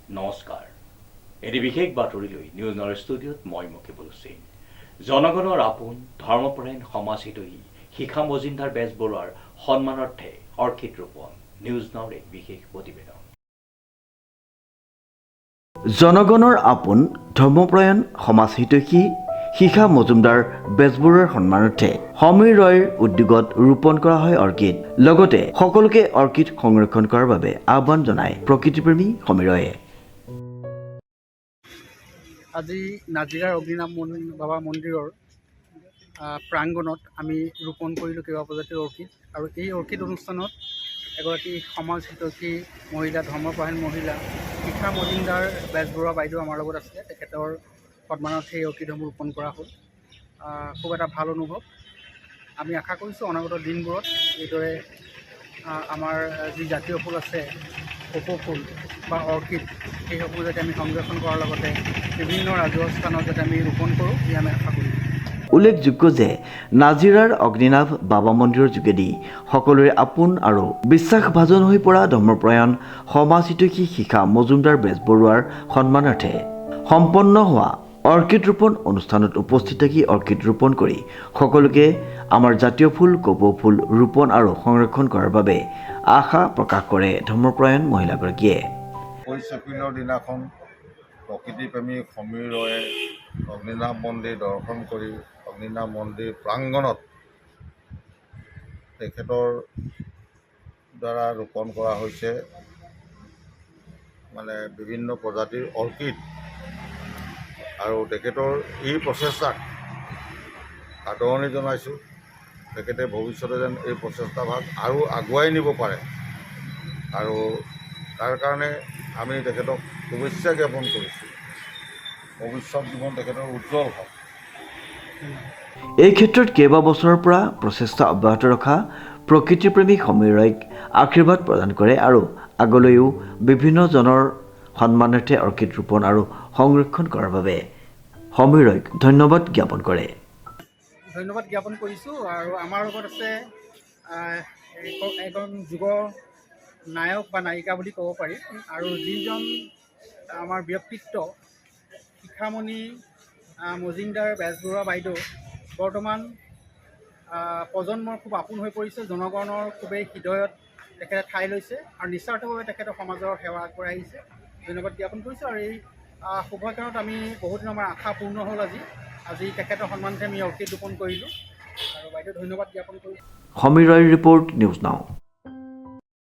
নমস্কাৰ এটি বিশেষ বাতৰি লৈ নিউজ নাওৰ ষ্টুডিঅ'ত মই মকিবুল হুছেইন জনগণৰ আপোন ধৰ্মপৰায়ণ সমাজহিতৈষী শিখা মজুমদাৰ বেজবৰুৱাৰ সন্মানাৰ্থে অৰ্কিড ৰোপণ নিউজ নাওৰ এক বিশেষ প্ৰতিবেদন জনগণৰ আপোন ধৰ্মপৰায়ণ সমাজহিতৈষী শিখা মজুমদাৰ বেজবৰুৱাৰ সন্মানাৰ্থে সমীৰ ৰয়ৰ উদ্যোগত ৰোপণ কৰা হয় অৰ্কিড লগতে সকলোকে অৰ্কিড সংৰক্ষণ কৰাৰ বাবে আহ্বান জনায় প্ৰকৃতিপ্ৰেমী সমীৰ ৰয়ে আজি নাজিৰাৰ অগ্নিনাভ বাবা মন্দিৰৰ প্ৰাংগণত আমি ৰোপণ কৰিলোঁ কেইবা প্ৰজাতিৰ অৰ্কিড আৰু এই অৰ্কিড অনুষ্ঠানত এগৰাকী সমাজ হিতৈষী মহিলা ধৰ্মপৰায়ণ মহিলা শিখা মজুমদাৰ বেজবৰুৱা বাইদেউ আমাৰ লগত আছিলে তেখেতৰ সন্মানাৰ্থে এই অৰ্কিডসমূহ ৰোপণ কৰা হ'ল খুব এটা ভাল অনুভৱ আমি আশা কৰিছোঁ অনাগত দিনবোৰত এইদৰে আমাৰ যি জাতীয় ফুল আছে কপৌ ফুল বা অৰ্কিড সেইসমূহ যাতে আমি সংৰক্ষণ কৰাৰ লগতে বিভিন্ন ৰাজহুৱা স্থানত যাতে আমি ৰোপণ কৰোঁ এই আমি আশা কৰিম উল্লেখযোগ্য যে নাজিৰাৰ অগ্নিনাভ বাবা মন্দিৰৰ যোগেদি সকলোৰে আপোন আৰু বিশ্বাসভাজন হৈ পৰা ধৰ্মপৰায়ণ সমাজহিতৈষী শিখা মজুমদাৰ বেজবৰুৱাৰ সন্মানাৰ্থে সম্পন্ন হোৱা অৰ্কিড ৰোপণ অনুষ্ঠানত উপস্থিত থাকি অৰ্কিড ৰোপণ কৰি সকলোকে আমাৰ জাতীয় ফুল কপৌ ফুল ৰোপণ আৰু সংৰক্ষণ কৰাৰ বাবে আশা প্ৰকাশ কৰে ধৰ্মপৰায়ণ মহিলাগৰাকীয়ে 21 এপ্ৰিলৰ দিনাখন প্ৰকৃতিপ্ৰেমী সমীৰ ৰয়ে অগ্নিনাভ মন্দিৰ দৰ্শন কৰি অগ্নিনাভ মন্দিৰ প্ৰাংগণত তেখেতৰ দ্বাৰা ৰোপণ কৰা হৈছে মানে বিভিন্ন প্ৰজাতিৰ অৰ্কিড আৰু তেখেতৰ এই প্ৰচেষ্টাক আদৰণি জনাইছোঁ তেখেতে ভৱিষ্যতে যেন এই প্ৰচেষ্টাভাগ আৰু আগুৱাই নিব পাৰে আৰু তাৰ কাৰণে আমি তেখেতক শুভেচ্ছা জ্ঞাপন কৰিছোঁ ভৱিষ্যত জীৱন তেখেতৰ উজ্জ্বল হওক এই ক্ষেত্ৰত কেইবাবছৰৰ পৰা প্ৰচেষ্টা অব্যাহত ৰখা প্ৰকৃতিপ্ৰেমী সমীৰ ৰয়ক আশীৰ্বাদ প্ৰদান কৰে আৰু আগলৈও বিভিন্নজনৰ সন্মানাৰ্থে অৰ্কিড ৰোপণ আৰু সংৰক্ষণ কৰাৰ বাবে সমীৰ ৰয়ক ধন্যবাদ জ্ঞাপন কৰে ধন্যবাদ জ্ঞাপন কৰিছোঁ আৰু আমাৰ লগত আছে এজন যুৱ নায়ক বা নায়িকা বুলি ক'ব পাৰি আৰু যিজন আমাৰ ব্যক্তিত্ব শিখামণি মজুমদাৰ বেজবৰুৱা বাইদেউ বৰ্তমান প্ৰজন্মৰ খুব আপোন হৈ পৰিছে জনগণৰ খুবেই হৃদয়ত তেখেতে ঠাই লৈছে আৰু নিস্বাৰ্থভাৱে তেখেতে সমাজৰ সেৱা আগবঢ়াই আহিছে ধন্যবাদ জ্ঞাপন কৰিছোঁ আৰু এই শুভকামত আমি বহুদিন আমাৰ আশা পূৰ্ণ হ'ল আজি তেখেতৰ সন্মানতে আমি অৰ্কিড ৰোপণ কৰিলোঁ আৰু বাইদেউ ধন্যবাদ জ্ঞাপন কৰিছোঁ সমীৰ ৰয়ৰ ৰিপৰ্ট নিউজ নাও।